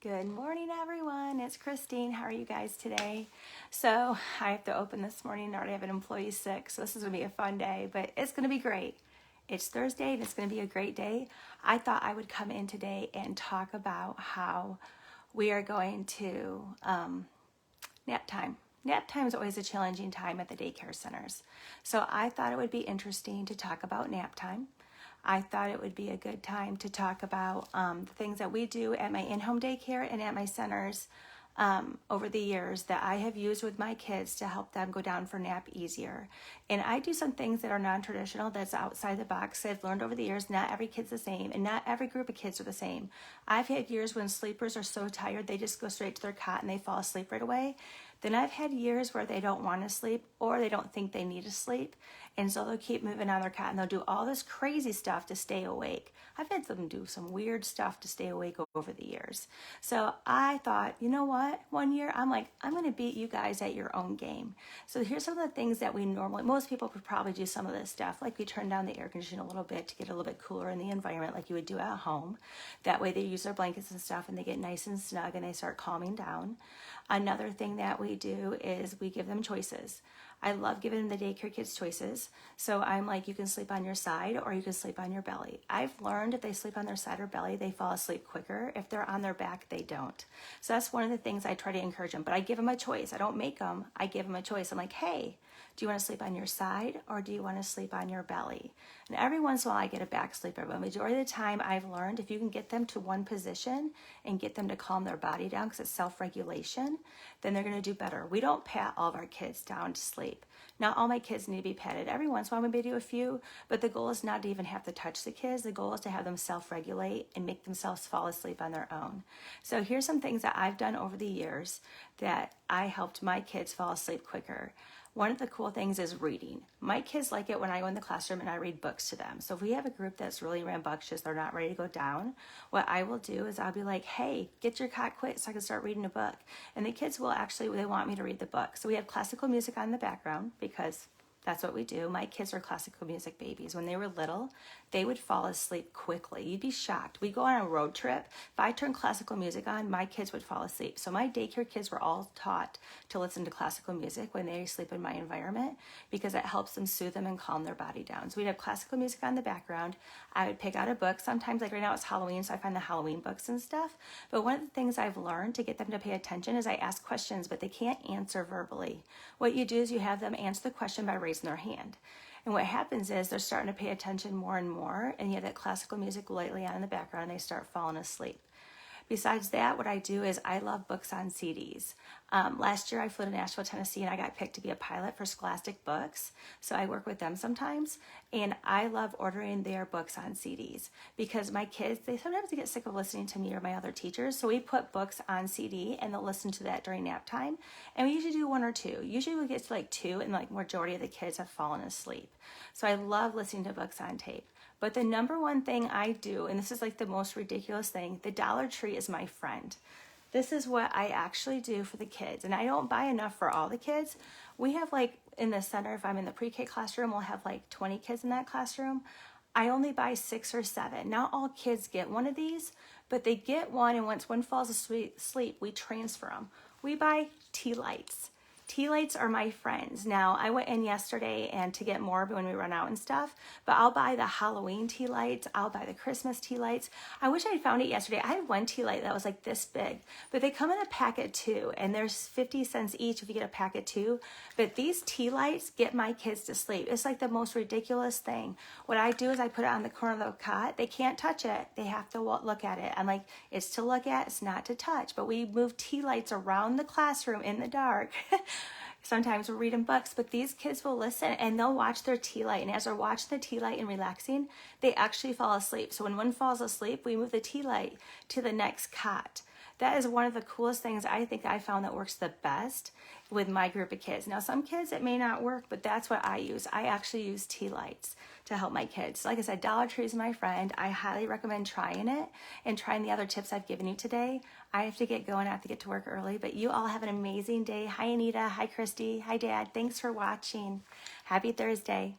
Good morning, everyone. It's Christine. How are you guys today? So I have to open this morning. I already have an employee sick, so this is going to be a fun day, but it's going to be great. It's Thursday, and it's going to be a great day. I thought I would come in today and talk about how we are going to nap time. Nap time is always a challenging time at the daycare centers. So I thought it would be interesting to talk about nap time. I thought it would be a good time to talk about the things that we do at my in-home daycare and at my centers over the years that I have used with my kids to help them go down for nap easier. And I do some things that are non-traditional, that's outside the box. I've learned over the years, not every kid's the same, and not every group of kids are the same. I've had years when sleepers are so tired, they just go straight to their cot and they fall asleep right away. Then I've had years where they don't want to sleep or they don't think they need to sleep. And so they'll keep moving on their cot and they'll do all this crazy stuff to stay awake. I've had them do some weird stuff to stay awake over the years. So I thought, you know what? One year I'm like, I'm going to beat you guys at your own game. So here's some of the things that we normally, most people could probably do some of this stuff. Like we turn down the air conditioning a little bit to get a little bit cooler in the environment like you would do at home. That way they use their blankets and stuff and they get nice and snug and they start calming down. Another thing that we do is we give them choices. I love giving the daycare kids choices. So I'm like, you can sleep on your side or you can sleep on your belly. I've learned if they sleep on their side or belly, they fall asleep quicker. If they're on their back, they don't. So that's one of the things I try to encourage them. But I give them a choice. I don't make them. I give them a choice. I'm like, hey, do you want to sleep on your side or do you want to sleep on your belly? And every once in a while I get a back sleeper, but majority of the time I've learned if you can get them to one position and get them to calm their body down because it's self-regulation, then they're going to do better. We don't pat all of our kids down to sleep. Not all my kids need to be patted. Every once in a while we may do a few, but the goal is not to even have to touch the kids. The goal is to have them self-regulate and make themselves fall asleep on their own. So here's some things that I've done over the years that I helped my kids fall asleep quicker. One of the cool things is reading. My kids like it when I go in the classroom and I read books to them. So if we have a group that's really rambunctious, they're not ready to go down, what I will do is I'll be like, hey, get your cot quick so I can start reading a book. And the kids will actually, they want me to read the book. So we have classical music on in the background because that's what we do. My kids are classical music babies. When they were little, they would fall asleep quickly. You'd be shocked. We go on a road trip. If I turn classical music on, my kids would fall asleep. So my daycare kids were all taught to listen to classical music when they sleep in my environment because it helps them soothe them and calm their body down. So we'd have classical music on the background. I would pick out a book. Sometimes, like right now, it's Halloween, so I find the Halloween books and stuff. But one of the things I've learned to get them to pay attention is I ask questions, but they can't answer verbally. What you do is you have them answer the question by raising their hand. And what happens is they're starting to pay attention more and more, and you have that classical music lightly on in the background, and they start falling asleep. Besides that, what I do is I love books on CDs. Last year I flew to Nashville, Tennessee, and I got picked to be a pilot for Scholastic Books. So I work with them sometimes, and I love ordering their books on CDs because my kids, they sometimes get sick of listening to me or my other teachers. So we put books on CD, and they'll listen to that during nap time. And we usually do one or two. Usually we get to like two, and like majority of the kids have fallen asleep. So I love listening to books on tape. But the number one thing I do, and this is like the most ridiculous thing, the Dollar Tree is my friend. This is what I actually do for the kids. And I don't buy enough for all the kids. We have like in the center, if I'm in the pre-K classroom, we'll have like 20 kids in that classroom. I only buy 6 or 7. Not all kids get one of these, but they get one, and once one falls asleep, we transfer them. We buy tea lights. Tea lights are my friends. Now, I went in yesterday and to get more when we run out and stuff, but I'll buy the Halloween tea lights. I'll buy the Christmas tea lights. I wish I'd found it yesterday. I had one tea light that was like this big, but they come in a packet too, and there's 50 cents each if you get a packet too. But these tea lights get my kids to sleep. It's like the most ridiculous thing. What I do is I put it on the corner of the cot. They can't touch it. They have to look at it. I'm like, it's to look at, it's not to touch. But we move tea lights around the classroom in the dark. Sometimes we're reading books, but these kids will listen and they'll watch their tea light. And as they're watching the tea light and relaxing, they actually fall asleep. So when one falls asleep, we move the tea light to the next cot. That is one of the coolest things I think I found that works the best with my group of kids. Now, some kids it may not work, but that's what I use. I actually use tea lights to help my kids. Like I said, Dollar Tree is my friend. I highly recommend trying it and trying the other tips I've given you today. I have to get going. I have to get to work early, but you all have an amazing day. Hi, Anita. Hi, Christy. Hi, Dad. Thanks for watching. Happy Thursday.